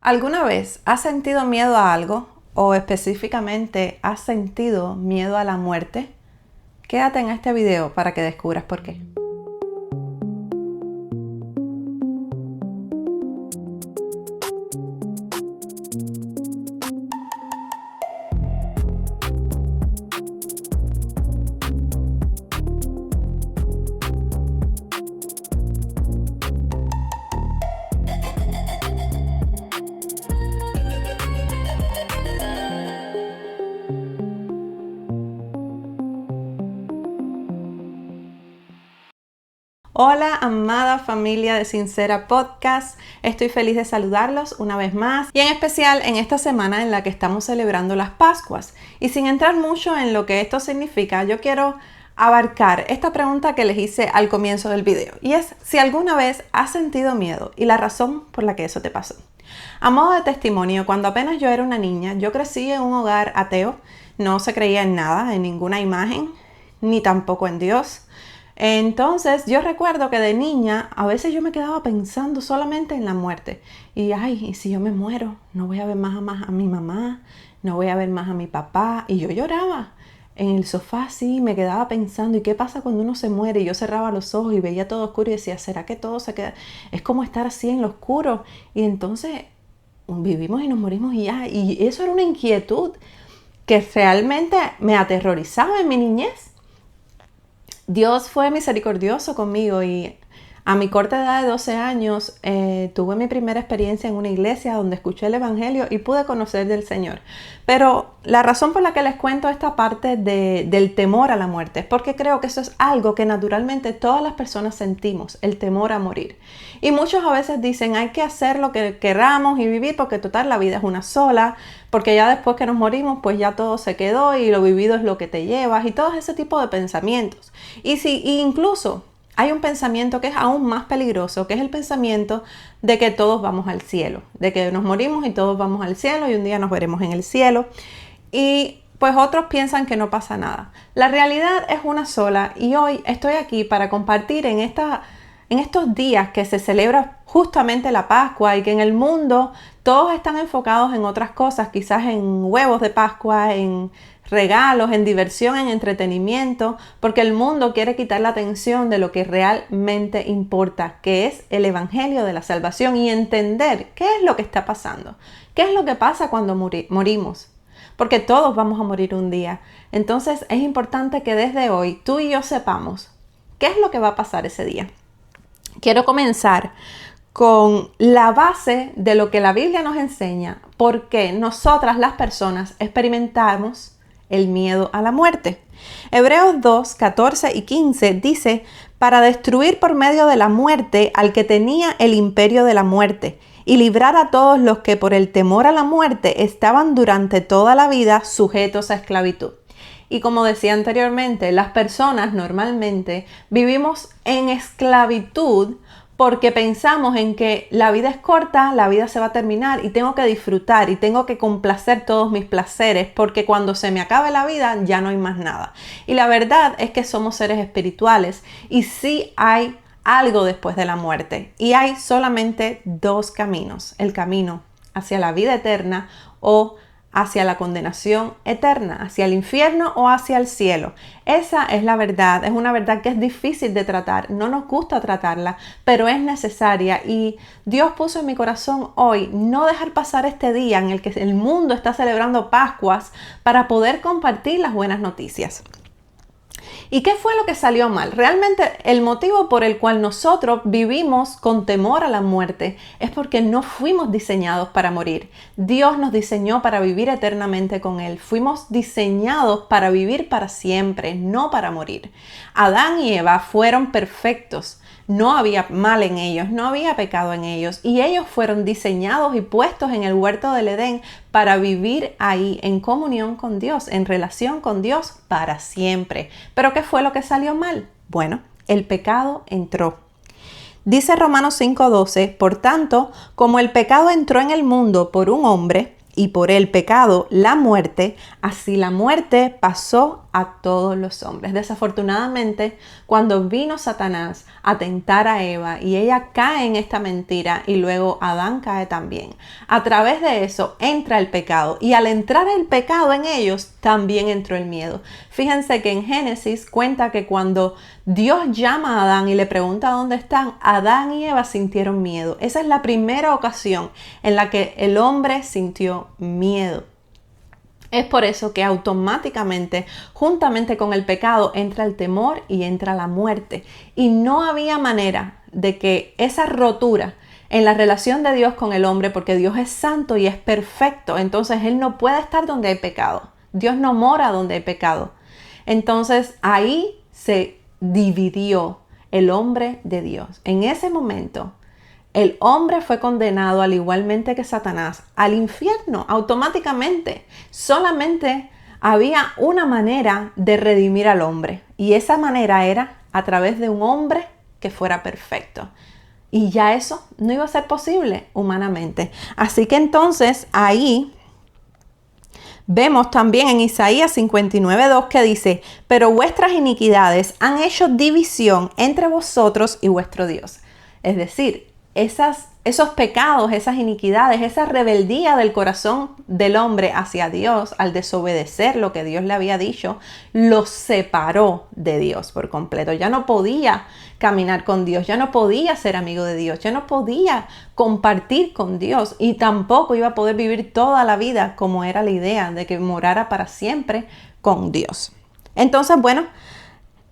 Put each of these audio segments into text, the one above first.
¿Alguna vez has sentido miedo a algo o específicamente has sentido miedo a la muerte? Quédate en este video para que descubras por qué. Hola, amada familia de Sincera Podcast. Estoy feliz de saludarlos una vez más y en especial en esta semana en la que estamos celebrando las Pascuas. Y sin entrar mucho en lo que esto significa, yo quiero abarcar esta pregunta que les hice al comienzo del video, y es si alguna vez has sentido miedo y la razón por la que eso te pasó. A modo de testimonio, cuando apenas yo era una niña, yo crecí en un hogar ateo. No se creía en nada, en ninguna imagen, ni tampoco en Dios. Entonces yo recuerdo que de niña a veces yo me quedaba pensando solamente en la muerte. Y ¿y si yo me muero? No voy a ver más a mi mamá, no voy a ver más a mi papá. Y yo lloraba en el sofá así, me quedaba pensando, ¿y qué pasa cuando uno se muere? Y yo cerraba los ojos y veía todo oscuro y decía, ¿será que todo se queda? Es como estar así en lo oscuro. Y entonces vivimos y nos morimos y ya. Y eso era una inquietud que realmente me aterrorizaba en mi niñez. Dios fue misericordioso conmigo y a mi corta edad de 12 años tuve mi primera experiencia en una iglesia donde escuché el evangelio y pude conocer del Señor. Pero la razón por la que les cuento esta parte del temor a la muerte es porque creo que eso es algo que naturalmente todas las personas sentimos, el temor a morir. Y muchos a veces dicen hay que hacer lo que queramos y vivir porque total la vida es una sola, porque ya después que nos morimos pues ya todo se quedó y lo vivido es lo que te llevas y todo ese tipo de pensamientos. Y incluso hay un pensamiento que es aún más peligroso, que es el pensamiento de que todos vamos al cielo, de que nos morimos y todos vamos al cielo y un día nos veremos en el cielo. Y pues otros piensan que no pasa nada. La realidad es una sola y hoy estoy aquí para compartir en estos días que se celebra justamente la Pascua y que en el mundo todos están enfocados en otras cosas, quizás en huevos de Pascua, en regalos, en diversión, en entretenimiento, porque el mundo quiere quitar la atención de lo que realmente importa, que es el evangelio de la salvación y entender qué es lo que está pasando, qué es lo que pasa cuando morimos, porque todos vamos a morir un día. Entonces es importante que desde hoy tú y yo sepamos qué es lo que va a pasar ese día. Quiero comenzar con la base de lo que la Biblia nos enseña, porque nosotras las personas experimentamos el miedo a la muerte. Hebreos 2, 14 y 15 dice, para destruir por medio de la muerte al que tenía el imperio de la muerte y librar a todos los que por el temor a la muerte estaban durante toda la vida sujetos a esclavitud. Y como decía anteriormente, las personas normalmente vivimos en esclavitud porque pensamos en que la vida es corta, la vida se va a terminar y tengo que disfrutar y tengo que complacer todos mis placeres porque cuando se me acabe la vida ya no hay más nada. Y la verdad es que somos seres espirituales y sí hay algo después de la muerte y hay solamente dos caminos, el camino hacia la vida eterna o hacia la condenación eterna, hacia el infierno o hacia el cielo. Esa es la verdad, es una verdad que es difícil de tratar, no nos gusta tratarla, pero es necesaria y Dios puso en mi corazón hoy no dejar pasar este día en el que el mundo está celebrando Pascuas para poder compartir las buenas noticias. ¿Y qué fue lo que salió mal? Realmente el motivo por el cual nosotros vivimos con temor a la muerte es porque no fuimos diseñados para morir. Dios nos diseñó para vivir eternamente con Él. Fuimos diseñados para vivir para siempre, no para morir. Adán y Eva fueron perfectos. No había mal en ellos, no había pecado en ellos y ellos fueron diseñados y puestos en el huerto del Edén para vivir ahí en comunión con Dios, en relación con Dios para siempre. ¿Pero qué fue lo que salió mal? Bueno, el pecado entró. Dice Romanos 5:12, por tanto, como el pecado entró en el mundo por un hombre y por el pecado la muerte, así la muerte pasó a todos los hombres. Desafortunadamente, cuando vino Satanás a tentar a Eva y ella cae en esta mentira y luego Adán cae también, a través de eso entra el pecado y al entrar el pecado en ellos también entró el miedo. Fíjense que en Génesis cuenta que cuando Dios llama a Adán y le pregunta dónde están, Adán y Eva sintieron miedo. Esa es la primera ocasión en la que el hombre sintió miedo. Es por eso que automáticamente, juntamente con el pecado, entra el temor y entra la muerte. Y no había manera de que esa rotura en la relación de Dios con el hombre, porque Dios es santo y es perfecto, entonces Él no puede estar donde hay pecado. Dios no mora donde hay pecado. Entonces ahí se dividió el hombre de Dios. En ese momento, el hombre fue condenado al igualmente que Satanás al infierno automáticamente. Solamente había una manera de redimir al hombre y esa manera era a través de un hombre que fuera perfecto. Y ya eso no iba a ser posible humanamente. Así que entonces ahí vemos también en Isaías 59:2 que dice: pero vuestras iniquidades han hecho división entre vosotros y vuestro Dios. Es decir, esos pecados, esas iniquidades, esa rebeldía del corazón del hombre hacia Dios al desobedecer lo que Dios le había dicho, los separó de Dios por completo. Ya no podía caminar con Dios, ya no podía ser amigo de Dios, ya no podía compartir con Dios y tampoco iba a poder vivir toda la vida como era la idea de que morara para siempre con Dios. Entonces, bueno,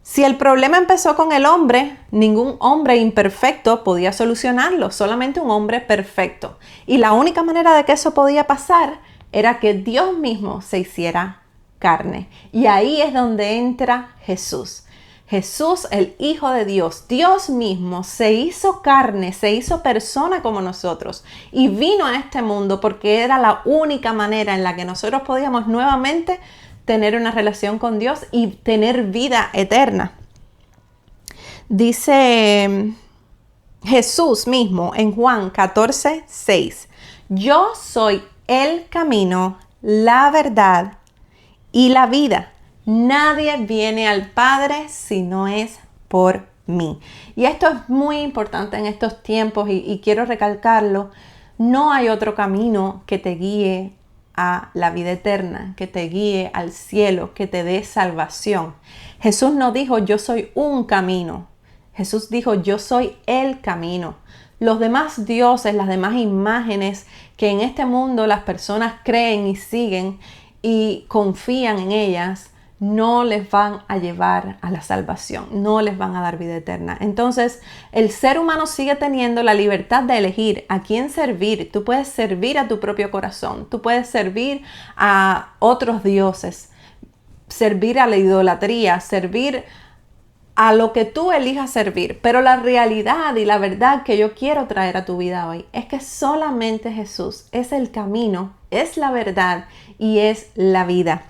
si el problema empezó con el hombre, ningún hombre imperfecto podía solucionarlo, solamente un hombre perfecto. Y la única manera de que eso podía pasar era que Dios mismo se hiciera carne. Y ahí es donde entra Jesús. Jesús, el Hijo de Dios, Dios mismo, se hizo carne, se hizo persona como nosotros y vino a este mundo porque era la única manera en la que nosotros podíamos nuevamente tener una relación con Dios y tener vida eterna. Dice Jesús mismo en Juan 14:6: yo soy el camino, la verdad y la vida. Nadie viene al Padre si no es por mí. Y esto es muy importante en estos tiempos y quiero recalcarlo. No hay otro camino que te guíe a la vida eterna, que te guíe al cielo, que te dé salvación. Jesús no dijo yo soy un camino. Jesús dijo yo soy el camino. Los demás dioses, las demás imágenes que en este mundo las personas creen y siguen y confían en ellas, no les van a llevar a la salvación, no les van a dar vida eterna. Entonces, el ser humano sigue teniendo la libertad de elegir a quién servir. Tú puedes servir a tu propio corazón, tú puedes servir a otros dioses, servir a la idolatría, servir a lo que tú elijas servir. Pero la realidad y la verdad que yo quiero traer a tu vida hoy es que solamente Jesús es el camino, es la verdad y es la vida.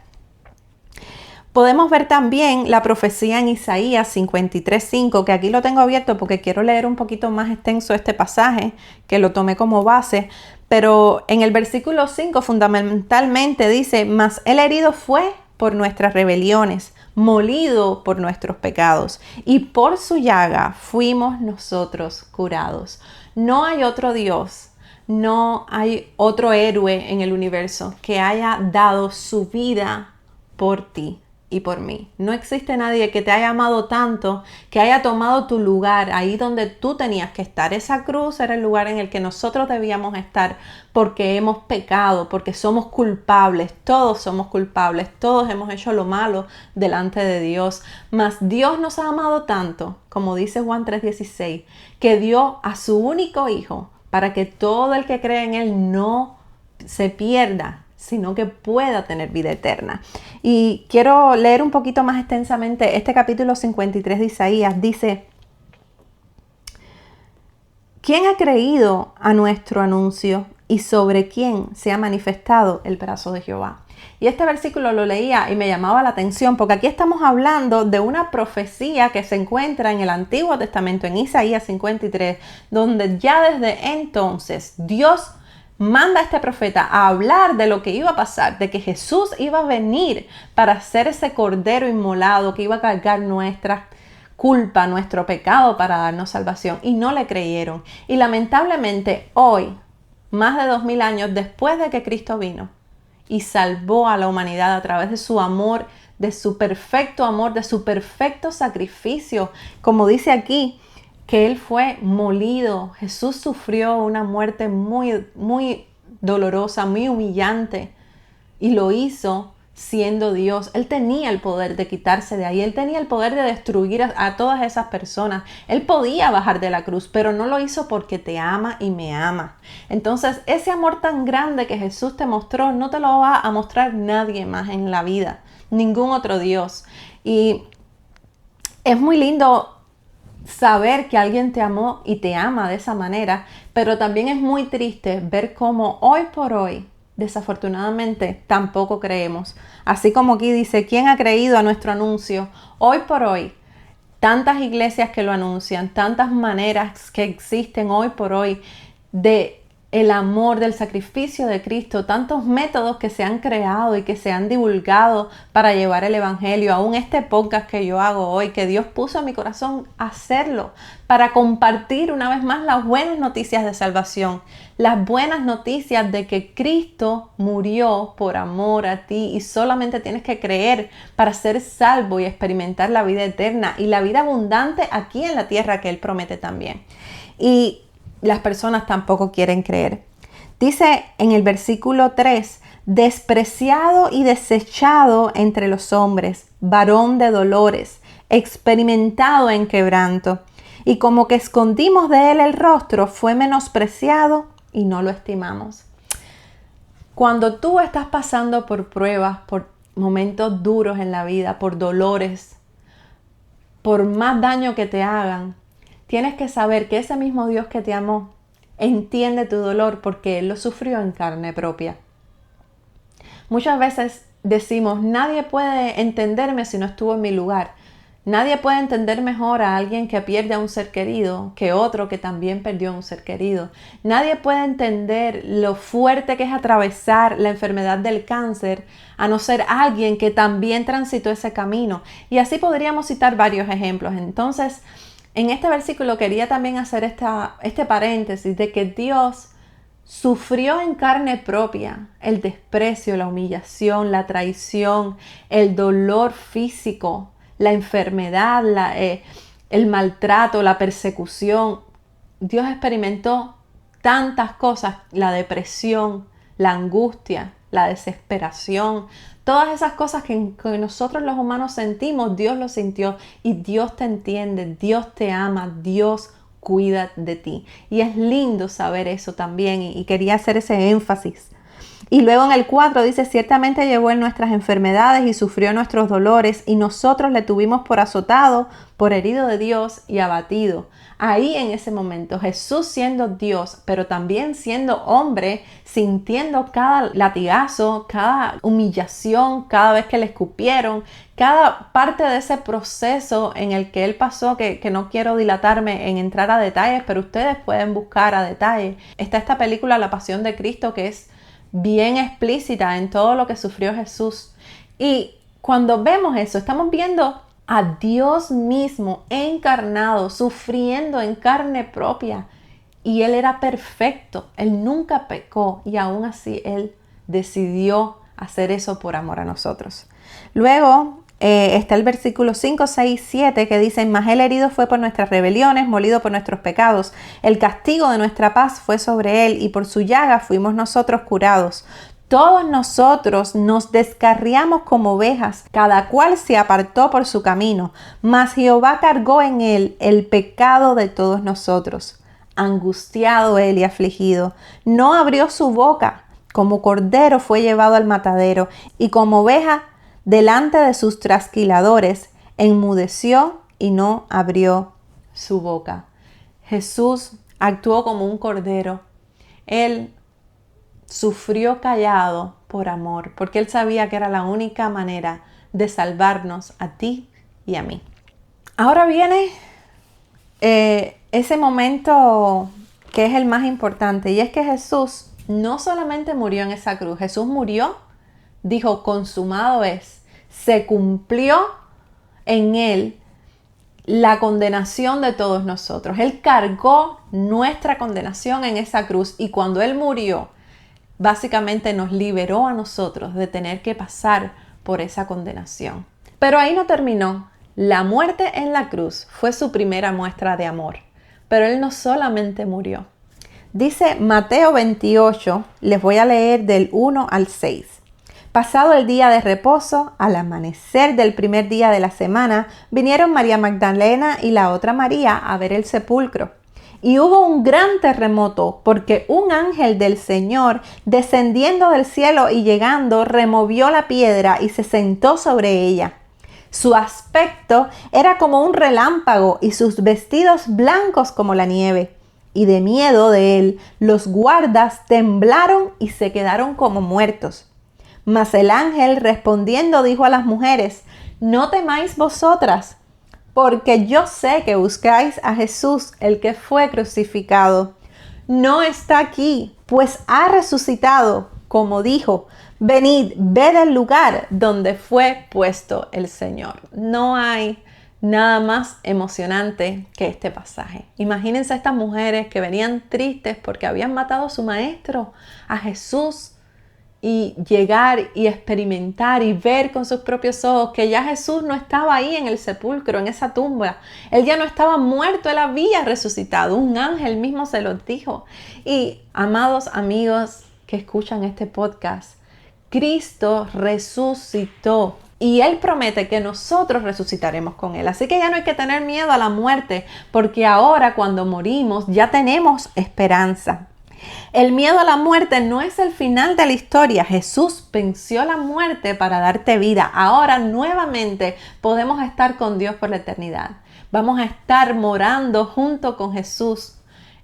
Podemos ver también la profecía en Isaías 53:5, que aquí lo tengo abierto porque quiero leer un poquito más extenso este pasaje, que lo tomé como base, pero en el versículo 5 fundamentalmente dice: mas el herido fue por nuestras rebeliones, molido por nuestros pecados, y por su llaga fuimos nosotros curados. No hay otro Dios, no hay otro héroe en el universo que haya dado su vida por ti y por mí. No existe nadie que te haya amado tanto, que haya tomado tu lugar ahí donde tú tenías que estar. Esa cruz era el lugar en el que nosotros debíamos estar porque hemos pecado, porque somos culpables. Todos somos culpables, todos hemos hecho lo malo delante de Dios. Mas Dios nos ha amado tanto, como dice Juan 3:16, que dio a su único Hijo para que todo el que cree en Él no se pierda, sino que pueda tener vida eterna. Y quiero leer un poquito más extensamente este capítulo 53 de Isaías. Dice: ¿quién ha creído a nuestro anuncio y sobre quién se ha manifestado el brazo de Jehová? Y este versículo lo leía y me llamaba la atención porque aquí estamos hablando de una profecía que se encuentra en el Antiguo Testamento, en Isaías 53, donde ya desde entonces Dios manda a este profeta a hablar de lo que iba a pasar, de que Jesús iba a venir para ser ese cordero inmolado que iba a cargar nuestra culpa, nuestro pecado para darnos salvación, y no le creyeron. Y lamentablemente hoy, más de 2000 años después de que Cristo vino y salvó a la humanidad a través de su amor, de su perfecto sacrificio, como dice aquí, que Él fue molido. Jesús sufrió una muerte muy, muy dolorosa, muy humillante, y lo hizo siendo Dios. Él tenía el poder de quitarse de ahí. Él tenía el poder de destruir a todas esas personas. Él podía bajar de la cruz, pero no lo hizo porque te ama y me ama. Entonces, ese amor tan grande que Jesús te mostró, no te lo va a mostrar nadie más en la vida, ningún otro Dios. Y es muy lindo saber que alguien te amó y te ama de esa manera, pero también es muy triste ver cómo hoy por hoy, desafortunadamente, tampoco creemos. Así como aquí dice, ¿quién ha creído a nuestro anuncio? Hoy por hoy, tantas iglesias que lo anuncian, tantas maneras que existen hoy por hoy de el amor, del sacrificio de Cristo, tantos métodos que se han creado y que se han divulgado para llevar el evangelio, aún este podcast que yo hago hoy, que Dios puso en mi corazón hacerlo, para compartir una vez más las buenas noticias de salvación, las buenas noticias de que Cristo murió por amor a ti y solamente tienes que creer para ser salvo y experimentar la vida eterna y la vida abundante aquí en la tierra que Él promete también. Y las personas tampoco quieren creer. Dice en el versículo 3, despreciado y desechado entre los hombres, varón de dolores, experimentado en quebranto. Y como que escondimos de él el rostro, fue menospreciado y no lo estimamos. Cuando tú estás pasando por pruebas, por momentos duros en la vida, por dolores, por más daño que te hagan, tienes que saber que ese mismo Dios que te amó entiende tu dolor porque Él lo sufrió en carne propia. Muchas veces decimos, nadie puede entenderme si no estuvo en mi lugar. Nadie puede entender mejor a alguien que pierde a un ser querido que otro que también perdió a un ser querido. Nadie puede entender lo fuerte que es atravesar la enfermedad del cáncer a no ser alguien que también transitó ese camino. Y así podríamos citar varios ejemplos. Entonces, en este versículo quería también hacer este paréntesis de que Dios sufrió en carne propia el desprecio, la humillación, la traición, el dolor físico, la enfermedad, el maltrato, la persecución. Dios experimentó tantas cosas, la depresión, la angustia, la desesperación. Todas esas cosas que nosotros los humanos sentimos, Dios lo sintió y Dios te entiende, Dios te ama, Dios cuida de ti. Y es lindo saber eso también y quería hacer ese énfasis. Y luego en el 4 dice, ciertamente llevó en nuestras enfermedades y sufrió nuestros dolores y nosotros le tuvimos por azotado, por herido de Dios y abatido. Ahí en ese momento Jesús siendo Dios, pero también siendo hombre, sintiendo cada latigazo, cada humillación, cada vez que le escupieron, cada parte de ese proceso en el que Él pasó, que no quiero dilatarme en entrar a detalles, pero ustedes pueden buscar a detalle. Está esta película La Pasión de Cristo que es bien explícita en todo lo que sufrió Jesús. Y cuando vemos eso, estamos viendo a Dios mismo encarnado, sufriendo en carne propia. Y Él era perfecto, Él nunca pecó y aún así Él decidió hacer eso por amor a nosotros. Luego está el versículo 5, 6, 7 que dice, mas Él herido fue por nuestras rebeliones, molido por nuestros pecados. El castigo de nuestra paz fue sobre Él y por su llaga fuimos nosotros curados. Todos nosotros nos descarriamos como ovejas, cada cual se apartó por su camino, mas Jehová cargó en Él el pecado de todos nosotros. Angustiado Él y afligido, no abrió su boca, como cordero fue llevado al matadero, y como oveja delante de sus trasquiladores, enmudeció y no abrió su boca. Jesús actuó como un cordero. Él sufrió callado por amor, porque Él sabía que era la única manera de salvarnos a ti y a mí. Ahora viene ese momento que es el más importante, y es que Jesús no solamente murió en esa cruz, Jesús murió, dijo, consumado es, se cumplió en Él la condenación de todos nosotros. Él cargó nuestra condenación en esa cruz y cuando Él murió, básicamente nos liberó a nosotros de tener que pasar por esa condenación. Pero ahí no terminó. La muerte en la cruz fue su primera muestra de amor. Pero Él no solamente murió. Dice Mateo 28, les voy a leer del 1 al 6. Pasado el día de reposo, al amanecer del primer día de la semana, vinieron María Magdalena y la otra María a ver el sepulcro. Y hubo un gran terremoto, porque un ángel del Señor, descendiendo del cielo y llegando, removió la piedra y se sentó sobre ella. Su aspecto era como un relámpago y sus vestidos blancos como la nieve. Y de miedo de él, los guardas temblaron y se quedaron como muertos. Mas el ángel respondiendo dijo a las mujeres, no temáis vosotras, porque yo sé que buscáis a Jesús, el que fue crucificado. No está aquí, pues ha resucitado, como dijo. Venid, ved el lugar donde fue puesto el Señor. No hay nada más emocionante que este pasaje. Imagínense a estas mujeres que venían tristes porque habían matado a su maestro, a Jesús, y llegar y experimentar y ver con sus propios ojos que ya Jesús no estaba ahí en el sepulcro, en esa tumba. Él ya no estaba muerto, Él había resucitado. Un ángel mismo se lo dijo. Y amados amigos que escuchan este podcast, Cristo resucitó. Y Él promete que nosotros resucitaremos con Él. Así que ya no hay que tener miedo a la muerte, porque ahora cuando morimos ya tenemos esperanza. El miedo a la muerte no es el final de la historia. Jesús venció la muerte para darte vida. Ahora nuevamente podemos estar con Dios por la eternidad. Vamos a estar morando junto con Jesús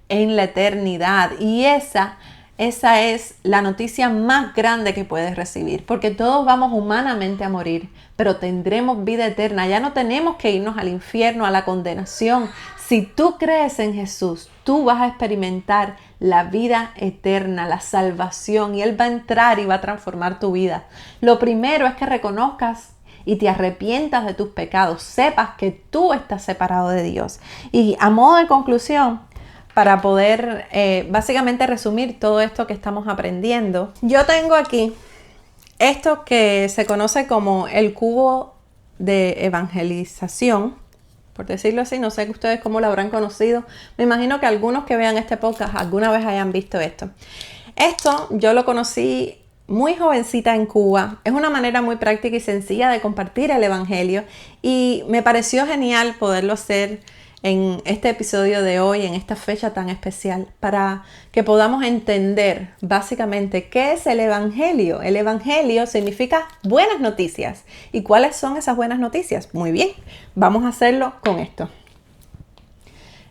en la eternidad. Y esa es la noticia más grande que puedes recibir, porque todos vamos humanamente a morir, pero tendremos vida eterna. Ya no tenemos que irnos al infierno, a la condenación. Si tú crees en Jesús, tú vas a experimentar la vida eterna, la salvación, y Él va a entrar y va a transformar tu vida. Lo primero es que reconozcas y te arrepientas de tus pecados, sepas que tú estás separado de Dios. Y a modo de conclusión, para poder básicamente resumir todo esto que estamos aprendiendo, yo tengo aquí esto que se conoce como el cubo de evangelización, por decirlo así. No sé ustedes cómo lo habrán conocido. Me imagino que algunos que vean este podcast alguna vez hayan visto esto. Esto yo lo conocí muy jovencita en Cuba. Es una manera muy práctica y sencilla de compartir el evangelio y me pareció genial poderlo hacer en este episodio de hoy, en esta fecha tan especial, para que podamos entender básicamente qué es el evangelio. El evangelio significa buenas noticias. ¿Y cuáles son esas buenas noticias? Muy bien, vamos a hacerlo con esto.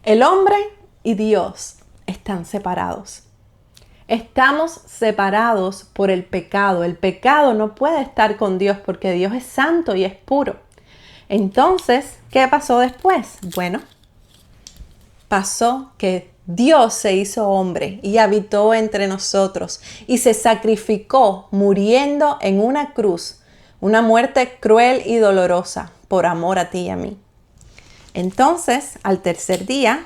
El hombre y Dios están separados. Estamos separados por el pecado. El pecado no puede estar con Dios porque Dios es santo y es puro. Entonces, ¿qué pasó después? Bueno, pasó que Dios se hizo hombre y habitó entre nosotros y se sacrificó muriendo en una cruz, una muerte cruel y dolorosa por amor a ti y a mí. Entonces, al tercer día,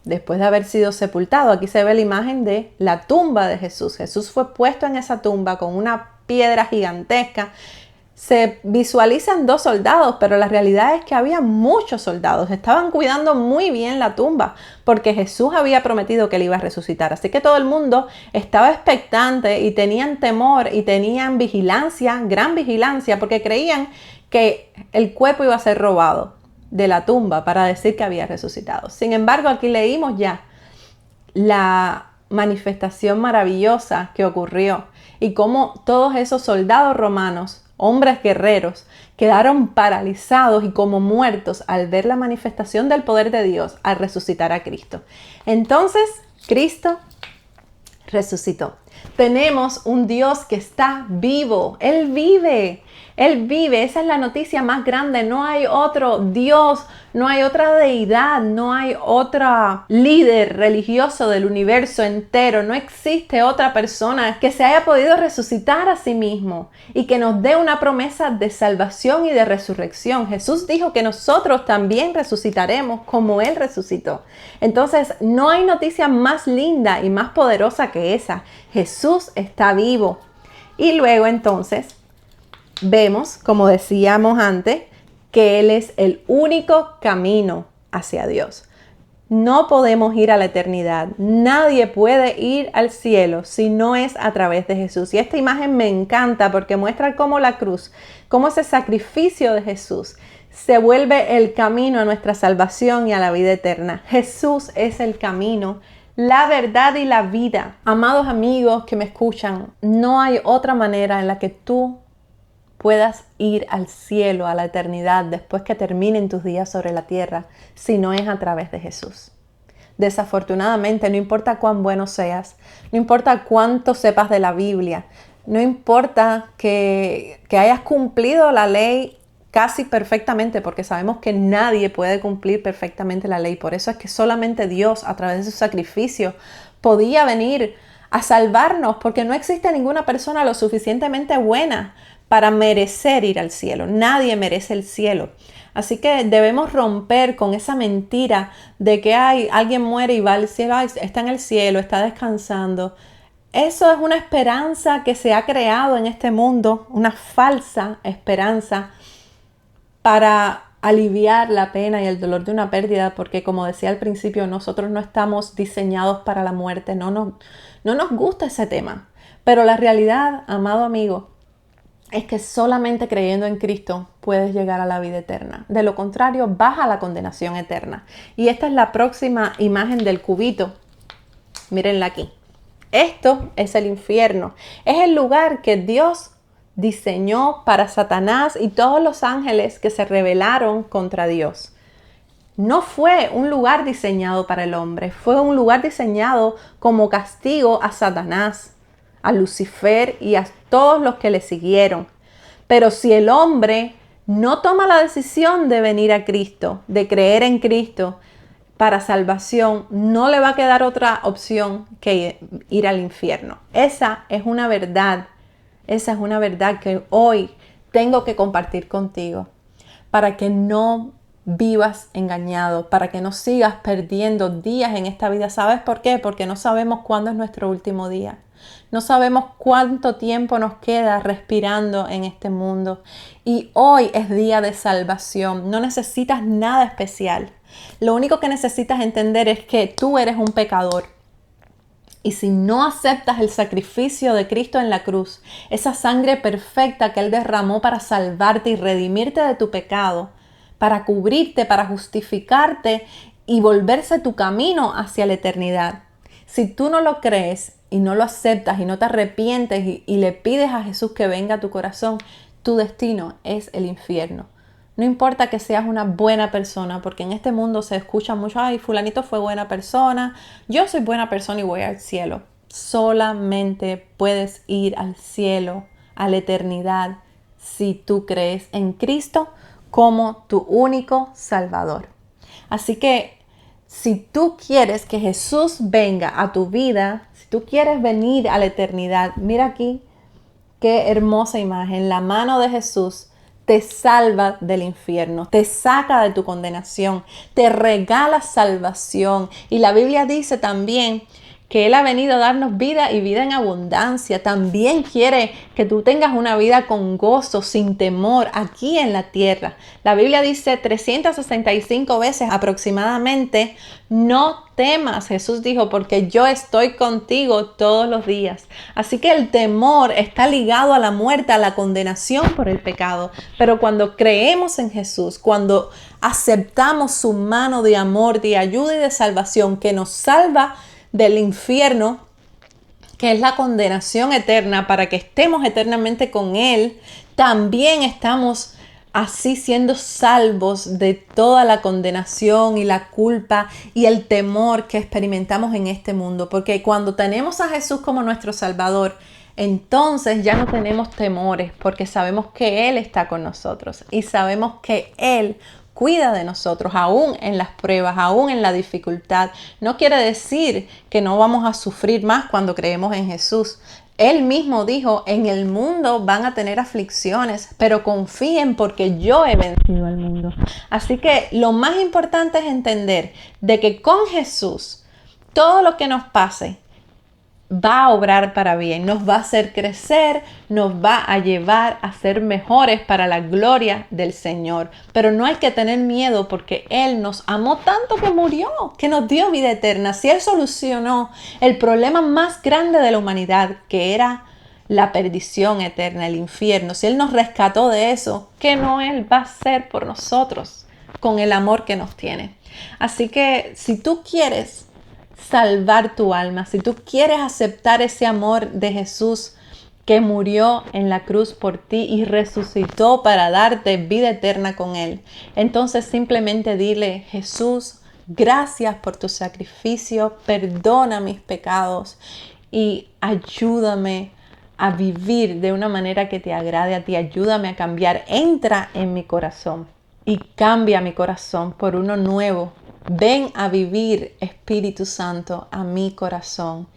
después de haber sido sepultado, aquí se ve la imagen de la tumba de Jesús. Jesús fue puesto en esa tumba con una piedra gigantesca. Se visualizan 2 soldados, pero la realidad es que había muchos soldados. Estaban cuidando muy bien la tumba porque Jesús había prometido que él iba a resucitar. Así que todo el mundo estaba expectante y tenían temor y tenían vigilancia, gran vigilancia, porque creían que el cuerpo iba a ser robado de la tumba para decir que había resucitado. Sin embargo, aquí leímos ya la manifestación maravillosa que ocurrió y cómo todos esos soldados romanos, hombres guerreros, quedaron paralizados y como muertos al ver la manifestación del poder de Dios al resucitar a Cristo. Entonces, Cristo resucitó. Tenemos un Dios que está vivo. Él vive. Él vive. Esa es la noticia más grande. No hay otro Dios no hay otra deidad, no hay otro líder religioso del universo entero, no existe otra persona que se haya podido resucitar a sí mismo y que nos dé una promesa de salvación y de resurrección. Jesús dijo que nosotros también resucitaremos como Él resucitó. Entonces, no hay noticia más linda y más poderosa que esa. Jesús está vivo. Y luego entonces vemos, como decíamos antes, que Él es el único camino hacia Dios. No podemos ir a la eternidad. Nadie puede ir al cielo si no es a través de Jesús. Y esta imagen me encanta porque muestra cómo la cruz, cómo ese sacrificio de Jesús se vuelve el camino a nuestra salvación y a la vida eterna. Jesús es el camino, la verdad y la vida. Amados amigos que me escuchan, no hay otra manera en la que tú puedas ir al cielo, a la eternidad, después que terminen tus días sobre la tierra, si no es a través de Jesús. Desafortunadamente, no importa cuán bueno seas, no importa cuánto sepas de la Biblia, no importa que hayas cumplido la ley casi perfectamente, porque sabemos que nadie puede cumplir perfectamente la ley. Por eso es que solamente Dios, a través de su sacrificio, podía venir a salvarnos, porque no existe ninguna persona lo suficientemente buena para merecer ir al cielo. Nadie merece el cielo. Así que debemos romper con esa mentira de que alguien muere y va al cielo, está en el cielo, está descansando. Eso es una esperanza que se ha creado en este mundo, una falsa esperanza para aliviar la pena y el dolor de una pérdida, porque como decía al principio, nosotros no estamos diseñados para la muerte, no nos gusta ese tema. Pero la realidad, amado amigo, es que solamente creyendo en Cristo puedes llegar a la vida eterna. De lo contrario, vas a la condenación eterna. Y esta es la próxima imagen del cubito. Mírenla aquí. Esto es el infierno. Es el lugar que Dios diseñó para Satanás y todos los ángeles que se rebelaron contra Dios. No fue un lugar diseñado para el hombre, fue un lugar diseñado como castigo a Satanás, a Lucifer y a todos los que le siguieron. Pero si el hombre no toma la decisión de venir a Cristo, de creer en Cristo para salvación, no le va a quedar otra opción que ir al infierno. Esa es una verdad que hoy tengo que compartir contigo para que no vivas engañado, para que no sigas perdiendo días en esta vida. ¿Sabes por qué? Porque no sabemos cuándo es nuestro último día. No sabemos cuánto tiempo nos queda respirando en este mundo. Y hoy es día de salvación. No necesitas nada especial. Lo único que necesitas entender es que tú eres un pecador. Y si no aceptas el sacrificio de Cristo en la cruz, esa sangre perfecta que Él derramó para salvarte y redimirte de tu pecado, para cubrirte, para justificarte y volverse tu camino hacia la eternidad. Si tú no lo crees y no lo aceptas y no te arrepientes y le pides a Jesús que venga a tu corazón, tu destino es el infierno. No importa que seas una buena persona, porque en este mundo se escucha mucho, ay, fulanito fue buena persona, yo soy buena persona y voy al cielo. Solamente puedes ir al cielo, a la eternidad, si tú crees en Cristo como tu único Salvador. Así que si tú quieres que Jesús venga a tu vida, si tú quieres venir a la eternidad, mira aquí qué hermosa imagen. La mano de Jesús te salva del infierno, te saca de tu condenación, te regala salvación. Y la Biblia dice también que Él ha venido a darnos vida y vida en abundancia. También quiere que tú tengas una vida con gozo, sin temor, aquí en la tierra. La Biblia dice 365 veces aproximadamente, no temas, Jesús dijo, porque yo estoy contigo todos los días. Así que el temor está ligado a la muerte, a la condenación por el pecado. Pero cuando creemos en Jesús, cuando aceptamos su mano de amor, de ayuda y de salvación que nos salva del infierno, que es la condenación eterna, para que estemos eternamente con Él, también estamos así siendo salvos de toda la condenación y la culpa y el temor que experimentamos en este mundo. Porque cuando tenemos a Jesús como nuestro Salvador, entonces ya no tenemos temores, porque sabemos que Él está con nosotros y sabemos que Él cuida de nosotros, aún en las pruebas, aún en la dificultad. No quiere decir que no vamos a sufrir más cuando creemos en Jesús. Él mismo dijo, en el mundo van a tener aflicciones, pero confíen porque yo he vencido al mundo. Así que lo más importante es entender de que con Jesús, todo lo que nos pase va a obrar para bien, nos va a hacer crecer, nos va a llevar a ser mejores para la gloria del Señor. Pero no hay que tener miedo porque Él nos amó tanto que murió, que nos dio vida eterna. Si Él solucionó el problema más grande de la humanidad, que era la perdición eterna, el infierno, si Él nos rescató de eso, ¿qué no Él va a hacer por nosotros con el amor que nos tiene? Así que si tú quieres salvar tu alma, si tú quieres aceptar ese amor de Jesús que murió en la cruz por ti y resucitó para darte vida eterna con Él, entonces simplemente dile: Jesús, gracias por tu sacrificio, perdona mis pecados y ayúdame a vivir de una manera que te agrade a ti, ayúdame a cambiar, entra en mi corazón y cambia mi corazón por uno nuevo. Ven a vivir, Espíritu Santo, a mi corazón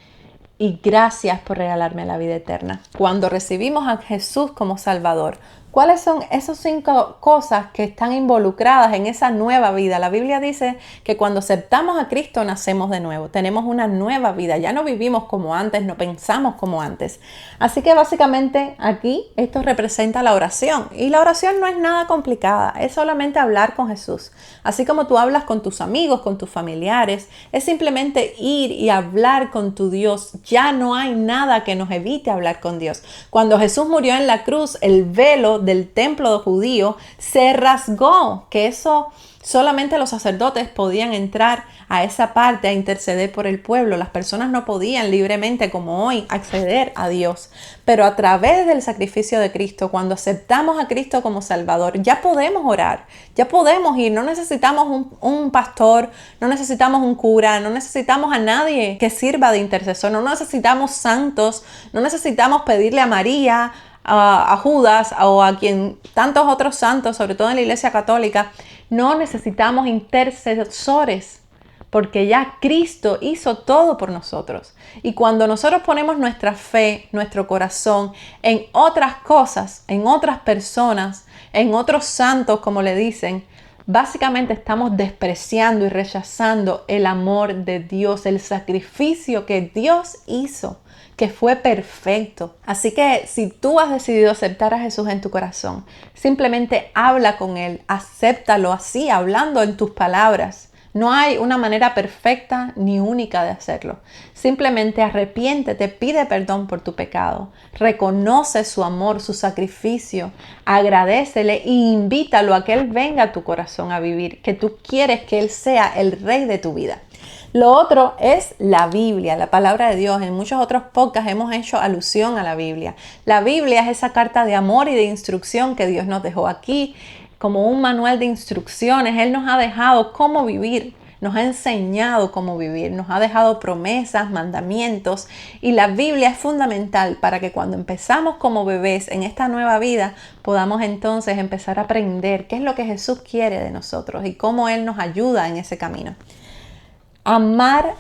y gracias por regalarme la vida eterna. Cuando recibimos a Jesús como Salvador, ¿cuáles son esas 5 cosas que están involucradas en esa nueva vida? La Biblia dice que cuando aceptamos a Cristo nacemos de nuevo, tenemos una nueva vida, ya no vivimos como antes, no pensamos como antes. Así que básicamente aquí esto representa la oración y la oración no es nada complicada, es solamente hablar con Jesús. Así como tú hablas con tus amigos, con tus familiares, es simplemente ir y hablar con tu Dios. Ya no hay nada que nos evite hablar con Dios. Cuando Jesús murió en la cruz, el velo del templo judío se rasgó, que eso solamente los sacerdotes podían entrar a esa parte a interceder por el pueblo. Las personas no podían libremente como hoy acceder a Dios, pero a través del sacrificio de Cristo, cuando aceptamos a Cristo como Salvador, ya podemos orar, ya podemos ir, no necesitamos un pastor, no necesitamos un cura, no necesitamos a nadie que sirva de intercesor, no necesitamos santos, no necesitamos pedirle a María, a Judas o a quien tantos otros santos, sobre todo en la Iglesia Católica. No necesitamos intercesores porque ya Cristo hizo todo por nosotros. Y cuando nosotros ponemos nuestra fe, nuestro corazón en otras cosas, en otras personas, en otros santos, como le dicen, básicamente estamos despreciando y rechazando el amor de Dios, el sacrificio que Dios hizo, que fue perfecto. Así que si tú has decidido aceptar a Jesús en tu corazón, simplemente habla con Él, acéptalo así, hablando en tus palabras. No hay una manera perfecta ni única de hacerlo. Simplemente arrepiéntete, pide perdón por tu pecado, reconoce su amor, su sacrificio, agradécele e invítalo a que Él venga a tu corazón a vivir, que tú quieres que Él sea el rey de tu vida. Lo otro es la Biblia, la palabra de Dios. En muchos otros podcasts hemos hecho alusión a la Biblia. La Biblia es esa carta de amor y de instrucción que Dios nos dejó aquí, como un manual de instrucciones. Él nos ha dejado cómo vivir, nos ha enseñado cómo vivir, nos ha dejado promesas, mandamientos, y la Biblia es fundamental para que cuando empezamos como bebés en esta nueva vida, podamos entonces empezar a aprender qué es lo que Jesús quiere de nosotros y cómo Él nos ayuda en ese camino. Amar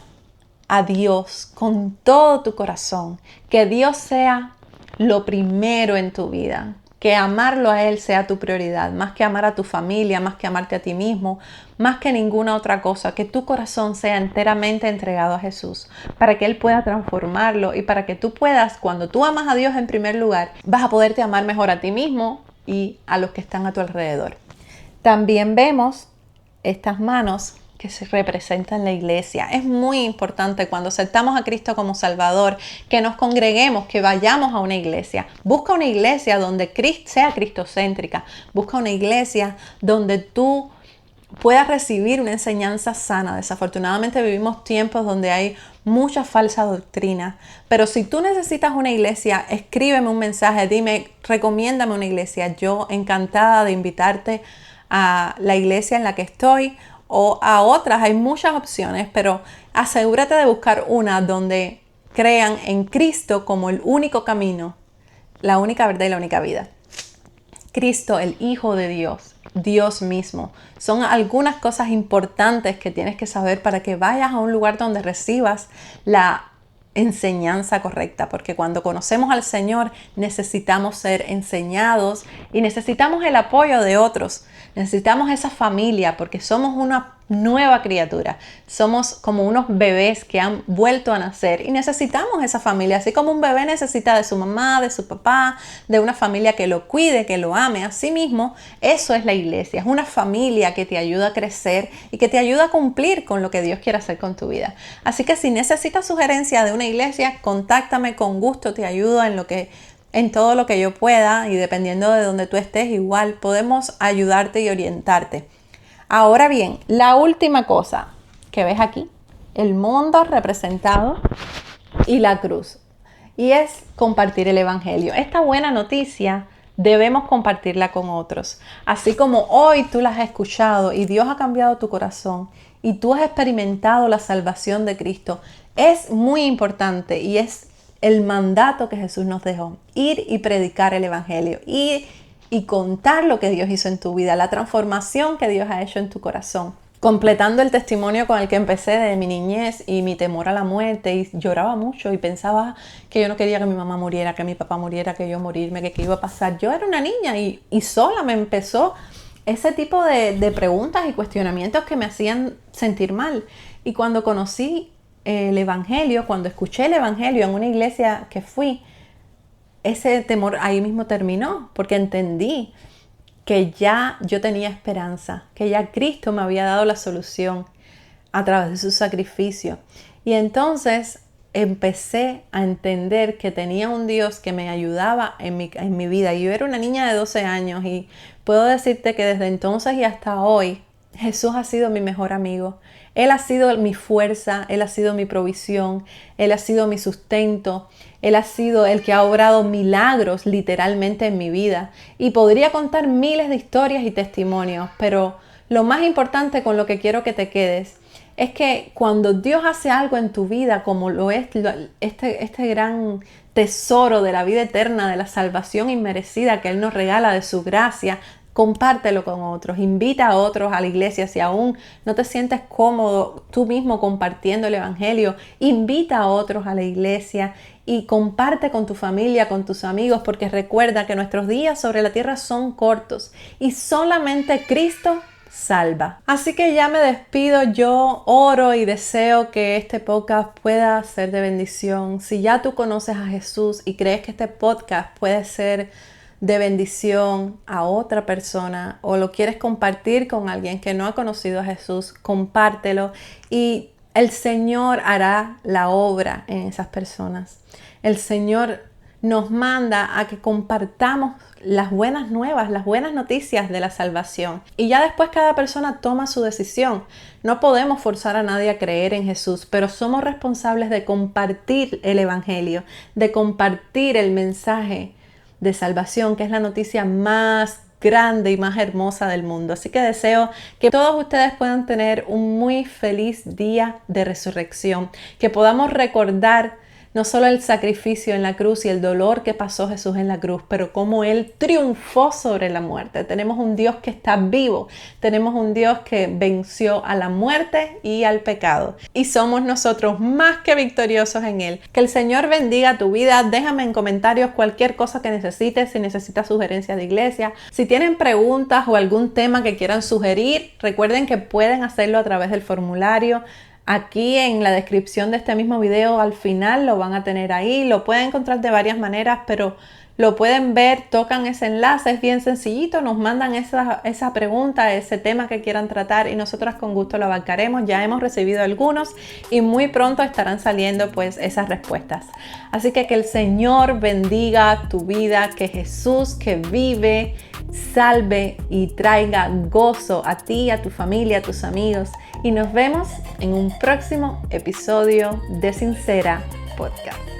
a Dios con todo tu corazón, que Dios sea lo primero en tu vida, que amarlo a Él sea tu prioridad, más que amar a tu familia, más que amarte a ti mismo, más que ninguna otra cosa, que tu corazón sea enteramente entregado a Jesús, para que Él pueda transformarlo y para que tú puedas, cuando tú amas a Dios en primer lugar, vas a poderte amar mejor a ti mismo y a los que están a tu alrededor. También vemos estas manos que se representa en la iglesia. Es muy importante cuando aceptamos a Cristo como Salvador que nos congreguemos, que vayamos a una iglesia. Busca una iglesia donde sea cristocéntrica. Busca una iglesia donde tú puedas recibir una enseñanza sana. Desafortunadamente vivimos tiempos donde hay mucha falsa doctrina, pero si tú necesitas una iglesia, escríbeme un mensaje, dime, recomiéndame una iglesia. Yo encantada de invitarte a la iglesia en la que estoy o a otras. Hay muchas opciones, pero asegúrate de buscar una donde crean en Cristo como el único camino, la única verdad y la única vida. Cristo, el Hijo de Dios, Dios mismo. Son algunas cosas importantes que tienes que saber para que vayas a un lugar donde recibas la enseñanza correcta, porque cuando conocemos al Señor necesitamos ser enseñados y necesitamos el apoyo de otros, necesitamos esa familia porque somos una nueva criatura, somos como unos bebés que han vuelto a nacer y necesitamos esa familia, así como un bebé necesita de su mamá, de su papá, de una familia que lo cuide, que lo ame. Así mismo, eso es la iglesia, es una familia que te ayuda a crecer y que te ayuda a cumplir con lo que Dios quiere hacer con tu vida. Así que si necesitas sugerencia de una iglesia, contáctame, con gusto te ayudo en todo lo que yo pueda, y dependiendo de donde tú estés, igual podemos ayudarte y orientarte. Ahora bien, la última cosa que ves aquí, el mundo representado y la cruz, y es compartir el evangelio. Esta buena noticia debemos compartirla con otros. Así como hoy tú la has escuchado y Dios ha cambiado tu corazón y tú has experimentado la salvación de Cristo, es muy importante y es el mandato que Jesús nos dejó: ir y predicar el evangelio, ir y contar lo que Dios hizo en tu vida, la transformación que Dios ha hecho en tu corazón. Completando el testimonio con el que empecé de mi niñez y mi temor a la muerte, y lloraba mucho y pensaba que yo no quería que mi mamá muriera, que mi papá muriera, que yo morirme, que qué iba a pasar. Yo era una niña y sola me empezó ese tipo de preguntas y cuestionamientos que me hacían sentir mal. Y cuando conocí el evangelio, cuando escuché el evangelio en una iglesia que fui, ese temor ahí mismo terminó, porque entendí que ya yo tenía esperanza, que ya Cristo me había dado la solución a través de su sacrificio. Y entonces empecé a entender que tenía un Dios que me ayudaba en mi vida. Y yo era una niña de 12 años y puedo decirte que desde entonces y hasta hoy, Jesús ha sido mi mejor amigo. Él ha sido mi fuerza, Él ha sido mi provisión, Él ha sido mi sustento, Él ha sido el que ha obrado milagros literalmente en mi vida. Y podría contar miles de historias y testimonios, pero lo más importante con lo que quiero que te quedes es que cuando Dios hace algo en tu vida, como lo es este gran tesoro de la vida eterna, de la salvación inmerecida que Él nos regala de su gracia, compártelo con otros, invita a otros a la iglesia. Si aún no te sientes cómodo tú mismo compartiendo el evangelio, invita a otros a la iglesia y comparte con tu familia, con tus amigos, porque recuerda que nuestros días sobre la tierra son cortos y solamente Cristo salva. Así que ya me despido. Yo oro y deseo que este podcast pueda ser de bendición. Si ya tú conoces a Jesús y crees que este podcast puede ser de bendición a otra persona o lo quieres compartir con alguien que no ha conocido a Jesús, compártelo y el Señor hará la obra en esas personas. El Señor nos manda a que compartamos las buenas nuevas, las buenas noticias de la salvación. Y ya después cada persona toma su decisión. No podemos forzar a nadie a creer en Jesús, pero somos responsables de compartir el evangelio, de compartir el mensaje de salvación, que es la noticia más grande y más hermosa del mundo. Así que deseo que todos ustedes puedan tener un muy feliz día de resurrección, que podamos recordar no solo el sacrificio en la cruz y el dolor que pasó Jesús en la cruz, pero cómo Él triunfó sobre la muerte. Tenemos un Dios que está vivo, tenemos un Dios que venció a la muerte y al pecado. Y somos nosotros más que victoriosos en Él. Que el Señor bendiga tu vida. Déjame en comentarios cualquier cosa que necesites, si necesitas sugerencias de iglesia. Si tienen preguntas o algún tema que quieran sugerir, recuerden que pueden hacerlo a través del formulario. Aquí en la descripción de este mismo video, al final lo van a tener ahí. Lo pueden encontrar de varias maneras, pero lo pueden ver, tocan ese enlace, es bien sencillito, nos mandan esa pregunta, ese tema que quieran tratar y nosotras con gusto lo abarcaremos. Ya hemos recibido algunos y muy pronto estarán saliendo pues esas respuestas. Así que el Señor bendiga tu vida, que Jesús que vive, salve y traiga gozo a ti, a tu familia, a tus amigos. Y nos vemos en un próximo episodio de Sincera Podcast.